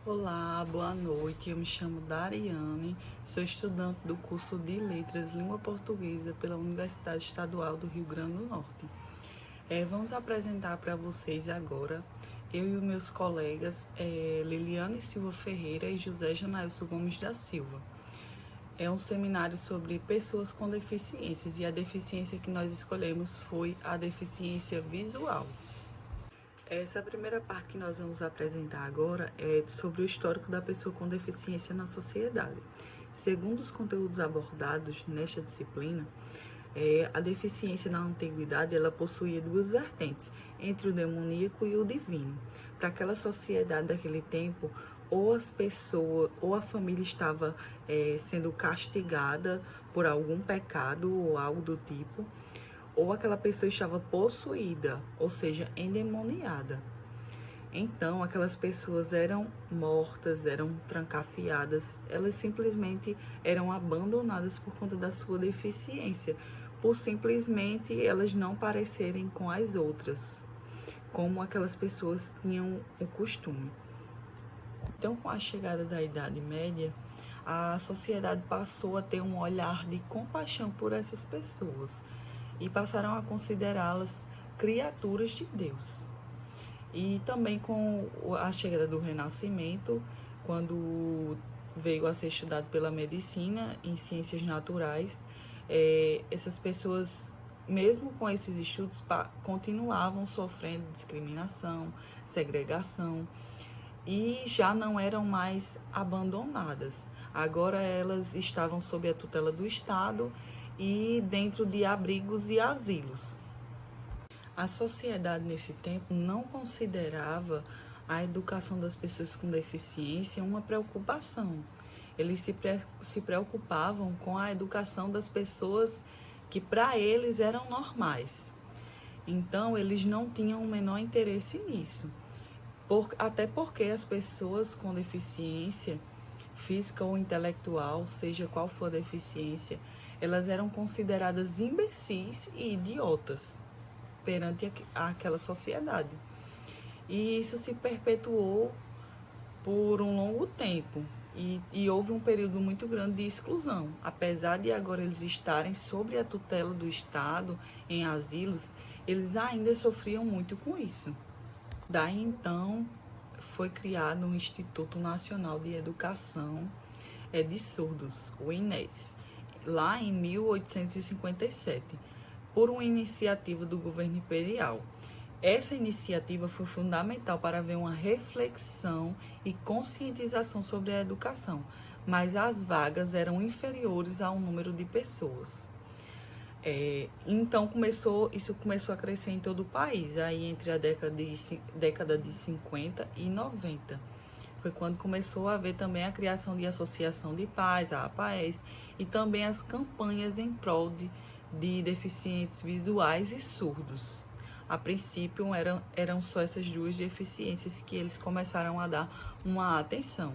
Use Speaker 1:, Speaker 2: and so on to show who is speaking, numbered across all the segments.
Speaker 1: Olá, boa noite. Eu me chamo Dariane, sou estudante do curso de Letras Língua Portuguesa pela Universidade Estadual do Rio Grande do Norte. Vamos apresentar para vocês agora, eu e os meus colegas Liliane Silva Ferreira e José Janailson Gomes da Silva. É um seminário sobre pessoas com deficiências e a deficiência que nós escolhemos foi a deficiência visual. Essa primeira parte que nós vamos apresentar agora é sobre o histórico da pessoa com deficiência na sociedade. Segundo os conteúdos abordados nesta disciplina, a deficiência na antiguidade ela possuía duas vertentes, entre o demoníaco e o divino. Para aquela sociedade daquele tempo, ou as pessoas, ou a família estava sendo castigada por algum pecado ou algo do tipo, ou aquela pessoa estava possuída, ou seja, endemoniada. Então, aquelas pessoas eram mortas, eram trancafiadas, elas simplesmente eram abandonadas por conta da sua deficiência, por simplesmente elas não parecerem com as outras, como aquelas pessoas tinham o costume. Então, com a chegada da Idade Média, a sociedade passou a ter um olhar de compaixão por essas pessoas e passaram a considerá-las criaturas de Deus. E também com a chegada do Renascimento, quando veio a ser estudado pela medicina em ciências naturais, essas pessoas, mesmo com esses estudos, continuavam sofrendo discriminação, segregação, e já não eram mais abandonadas. Agora elas estavam sob a tutela do Estado e dentro de abrigos e asilos. A sociedade nesse tempo não considerava a educação das pessoas com deficiência uma preocupação. Eles se preocupavam com a educação das pessoas que para eles eram normais. Então, eles não tinham o menor interesse nisso. Até porque as pessoas com deficiência física ou intelectual, seja qual for a deficiência, elas eram consideradas imbecis e idiotas perante aquela sociedade. E isso se perpetuou por um longo tempo. E houve um período muito grande de exclusão. Apesar de agora eles estarem sob a tutela do Estado, em asilos, eles ainda sofriam muito com isso. Daí então foi criado um Instituto Nacional de Educação de Surdos, o INES, lá em 1857, por uma iniciativa do governo imperial. Essa iniciativa foi fundamental para haver uma reflexão e conscientização sobre a educação, mas as vagas eram inferiores ao número de pessoas. Então isso começou a crescer em todo o país, aí entre a década de 50 e 90. Foi quando começou a haver também a criação de associação de pais, a APAES, e também as campanhas em prol de deficientes visuais e surdos. A princípio eram só essas duas deficiências que eles começaram a dar uma atenção.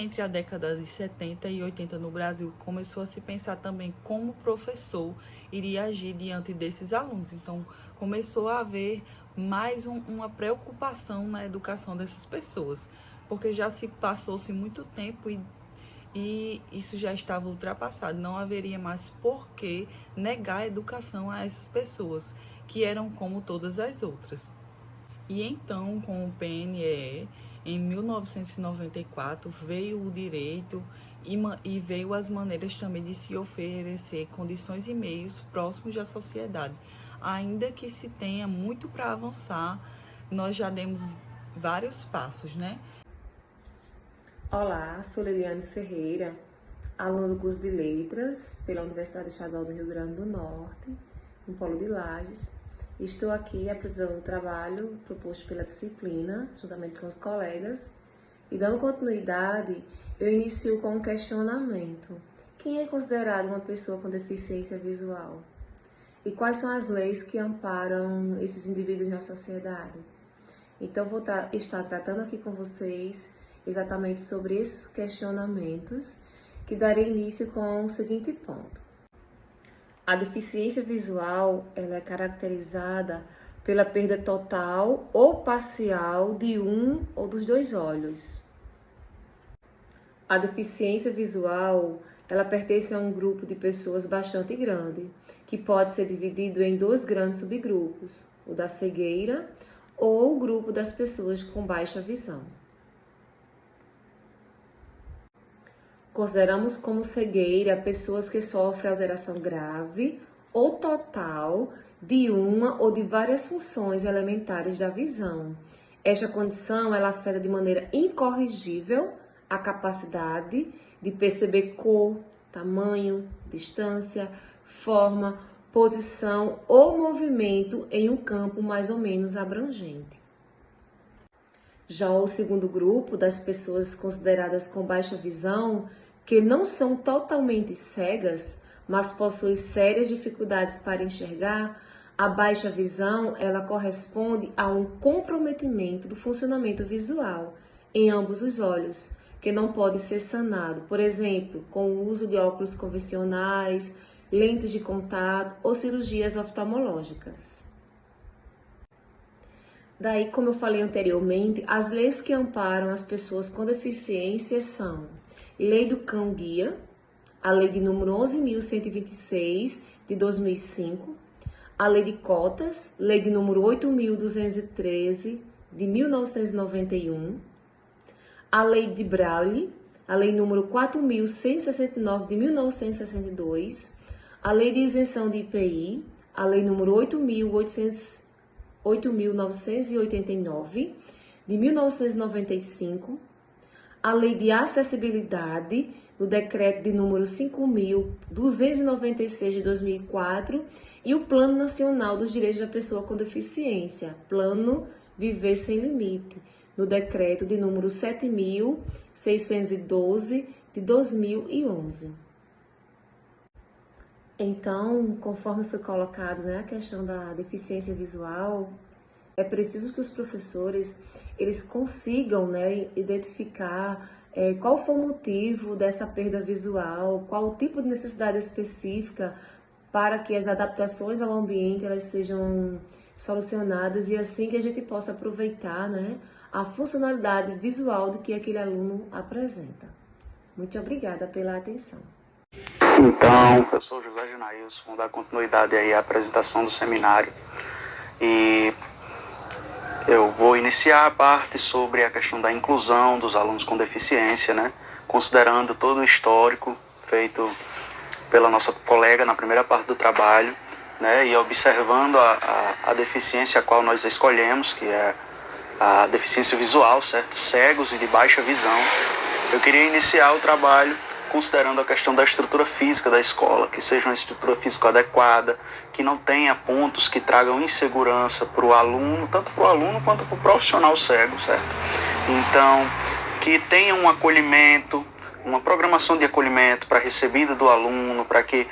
Speaker 1: Entre a década de 70 e 80 no Brasil, começou a se pensar também como o professor iria agir diante desses alunos. Então, começou a haver mais uma preocupação na educação dessas pessoas, porque já se passou-se muito tempo e isso já estava ultrapassado. Não haveria mais por que negar a educação a essas pessoas, que eram como todas as outras. E então, com o PNE, em 1994, veio o direito e veio as maneiras também de se oferecer condições e meios próximos da sociedade. Ainda que se tenha muito para avançar, nós já demos vários passos, né?
Speaker 2: Olá, sou Liliane Ferreira, aluna do curso de Letras pela Universidade Estadual do Rio Grande do Norte, no Polo de Lages. Estou aqui apresentando o trabalho proposto pela disciplina, juntamente com os colegas, e dando continuidade, eu inicio com um questionamento. Quem é considerado uma pessoa com deficiência visual? E quais são as leis que amparam esses indivíduos na sociedade? Então, vou estar tratando aqui com vocês exatamente sobre esses questionamentos, que darei início com o seguinte ponto. A deficiência visual ela é caracterizada pela perda total ou parcial de um ou dos dois olhos. A deficiência visual, ela pertence a um grupo de pessoas bastante grande, que pode ser dividido em dois grandes subgrupos, o da cegueira ou o grupo das pessoas com baixa visão. Consideramos como cegueira pessoas que sofrem alteração grave ou total de uma ou de várias funções elementares da visão. Esta condição ela afeta de maneira incorrigível a capacidade de perceber cor, tamanho, distância, forma, posição ou movimento em um campo mais ou menos abrangente. Já o segundo grupo das pessoas consideradas com baixa visão, que não são totalmente cegas, mas possuem sérias dificuldades para enxergar, a baixa visão ela corresponde a um comprometimento do funcionamento visual em ambos os olhos, que não pode ser sanado, por exemplo, com o uso de óculos convencionais, lentes de contato ou cirurgias oftalmológicas. Daí, como eu falei anteriormente, as leis que amparam as pessoas com deficiências são Lei do Cão-Guia, a Lei de número 11.126, de 2005, a Lei de Cotas, Lei de número 8.213, de 1991, a Lei de Braille, a Lei número 4.169, de 1962, a Lei de Isenção de IPI, a Lei número 8.989, de 1995, a Lei de Acessibilidade, o Decreto de número 5.296 de 2004 e o Plano Nacional dos Direitos da Pessoa com Deficiência, Plano Viver Sem Limite, no Decreto de número 7.612 de 2011. Então, conforme foi colocado, a questão da deficiência visual, é preciso que os professores eles consigam identificar qual foi o motivo dessa perda visual, qual o tipo de necessidade específica para que as adaptações ao ambiente elas sejam solucionadas e assim que a gente possa aproveitar a funcionalidade visual de que aquele aluno apresenta. Muito obrigada pela atenção.
Speaker 3: Então, eu sou José Genailson, vou dar continuidade aí à apresentação do seminário e eu vou iniciar a parte sobre a questão da inclusão dos alunos com deficiência, considerando todo o histórico feito pela nossa colega na primeira parte do trabalho, e observando a deficiência a qual nós escolhemos, que é a deficiência visual, certo? Cegos e de baixa visão. Eu queria iniciar o trabalho considerando a questão da estrutura física da escola, que seja uma estrutura física adequada, que não tenha pontos que tragam insegurança para o aluno, tanto para o aluno quanto para o profissional cego, certo? Então, que tenha um acolhimento, uma programação de acolhimento para a recebida do aluno, para que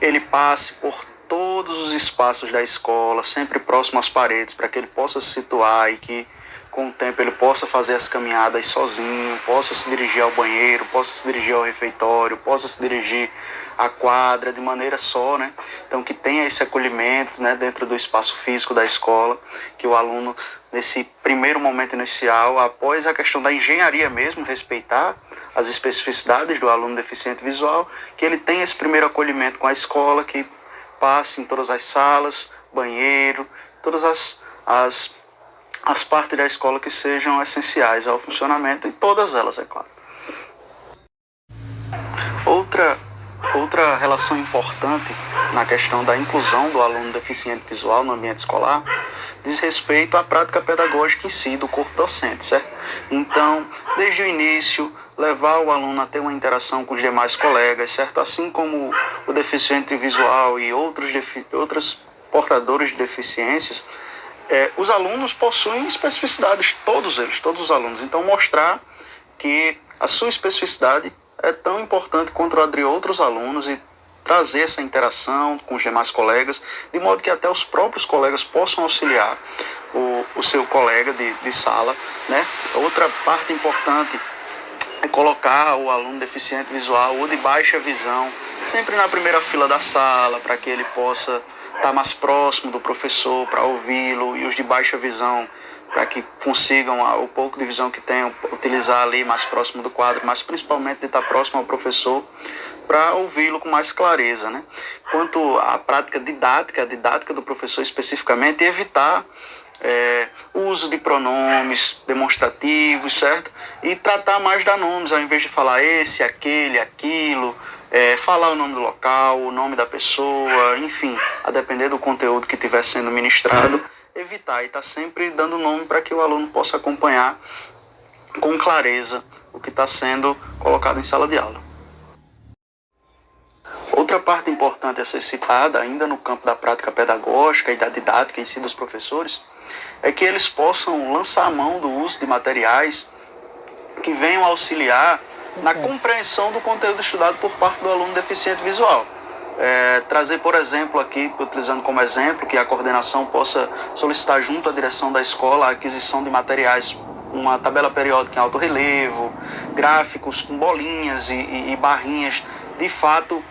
Speaker 3: ele passe por todos os espaços da escola, sempre próximo às paredes, para que ele possa se situar e que com o tempo ele possa fazer as caminhadas sozinho, possa se dirigir ao banheiro, possa se dirigir ao refeitório, possa se dirigir à quadra de maneira só, Então que tenha esse acolhimento, dentro do espaço físico da escola, que o aluno, nesse primeiro momento inicial, após a questão da engenharia mesmo, respeitar as especificidades do aluno deficiente visual, que ele tenha esse primeiro acolhimento com a escola, que passe em todas as salas, banheiro, todas as partes da escola que sejam essenciais ao funcionamento, e todas elas, é claro. Outra relação importante na questão da inclusão do aluno deficiente visual no ambiente escolar diz respeito à prática pedagógica em si, do corpo docente, certo? Então, desde o início, levar o aluno a ter uma interação com os demais colegas, certo? Assim como o deficiente visual e outros portadores de deficiências, os alunos possuem especificidades, todos os alunos. Então, mostrar que a sua especificidade é tão importante quanto a de outros alunos e trazer essa interação com os demais colegas, de modo que até os próprios colegas possam auxiliar o seu colega de sala, Outra parte importante é colocar o aluno deficiente visual ou de baixa visão sempre na primeira fila da sala, para que ele possa estar mais próximo do professor para ouvi-lo, e os de baixa visão para que consigam, o pouco de visão que tenham, utilizar ali mais próximo do quadro, mas principalmente de estar próximo ao professor para ouvi-lo com mais clareza, né? Quanto à prática didática, a didática do professor especificamente, evitar o uso de pronomes demonstrativos, certo? E tratar mais de nomes, ao invés de falar esse, aquele, aquilo, falar o nome do local, o nome da pessoa, enfim, a depender do conteúdo que estiver sendo ministrado, evitar e estar sempre dando nome para que o aluno possa acompanhar com clareza o que está sendo colocado em sala de aula. Outra parte importante a ser citada, ainda no campo da prática pedagógica e da didática em si dos professores, é que eles possam lançar a mão do uso de materiais que venham auxiliar na compreensão do conteúdo estudado por parte do aluno deficiente visual. Trazer, por exemplo, aqui, utilizando como exemplo, que a coordenação possa solicitar junto à direção da escola a aquisição de materiais, uma tabela periódica em alto relevo, gráficos com bolinhas e barrinhas de fato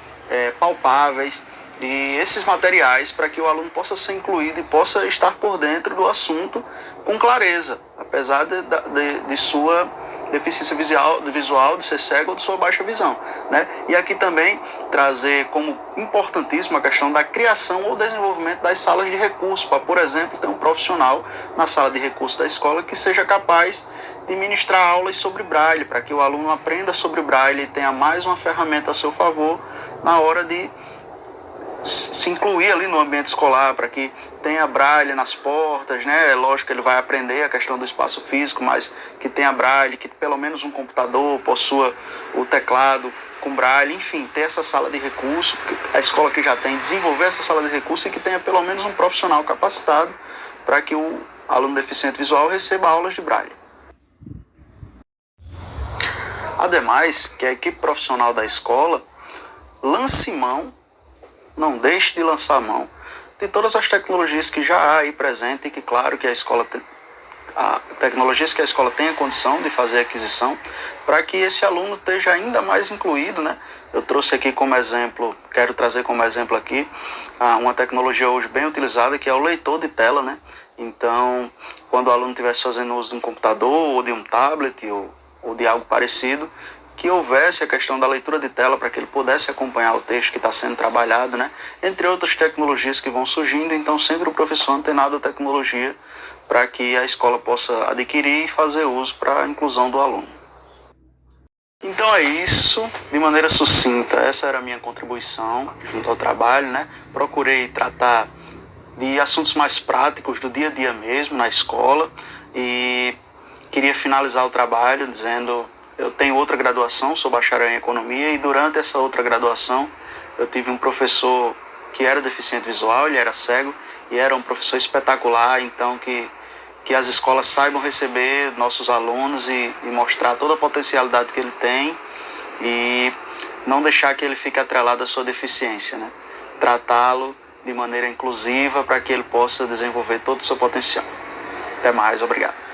Speaker 3: palpáveis, e esses materiais para que o aluno possa ser incluído e possa estar por dentro do assunto com clareza, apesar de sua deficiência visual, de ser cego ou de sua baixa visão, né? E aqui também trazer como importantíssima a questão da criação ou desenvolvimento das salas de recurso, para, por exemplo, ter um profissional na sala de recurso da escola que seja capaz de ministrar aulas sobre Braille, para que o aluno aprenda sobre Braille e tenha mais uma ferramenta a seu favor na hora de se incluir ali no ambiente escolar, para que tenha Braille nas portas, né? É lógico que ele vai aprender a questão do espaço físico, mas que tenha Braille, que pelo menos um computador possua o teclado com Braille, enfim, ter essa sala de recurso, a escola que já tem, desenvolver essa sala de recurso e que tenha pelo menos um profissional capacitado para que o aluno deficiente visual receba aulas de Braille. Ademais, que a equipe profissional da escola lance mão, não deixe de lançar mão de todas as tecnologias que já há aí presente e que, claro, que a escola tecnologias que a escola tenha condição de fazer aquisição para que esse aluno esteja ainda mais incluído, né? Eu trouxe aqui como exemplo, quero trazer como exemplo aqui uma tecnologia hoje bem utilizada, que é o leitor de tela, né? Então, quando o aluno estivesse fazendo uso de um computador ou de um tablet ou de algo parecido, que houvesse a questão da leitura de tela para que ele pudesse acompanhar o texto que está sendo trabalhado, né? Entre outras tecnologias que vão surgindo, então sempre o professor antenado à tecnologia para que a escola possa adquirir e fazer uso para a inclusão do aluno. Então é isso, de maneira sucinta, essa era a minha contribuição junto ao trabalho, né? Procurei tratar de assuntos mais práticos do dia a dia mesmo na escola e queria finalizar o trabalho dizendo: eu tenho outra graduação, sou bacharel em economia, e durante essa outra graduação eu tive um professor que era deficiente visual, ele era cego, e era um professor espetacular, então que as escolas saibam receber nossos alunos e mostrar toda a potencialidade que ele tem e não deixar que ele fique atrelado à sua deficiência, né? Tratá-lo de maneira inclusiva para que ele possa desenvolver todo o seu potencial. Até mais, obrigado.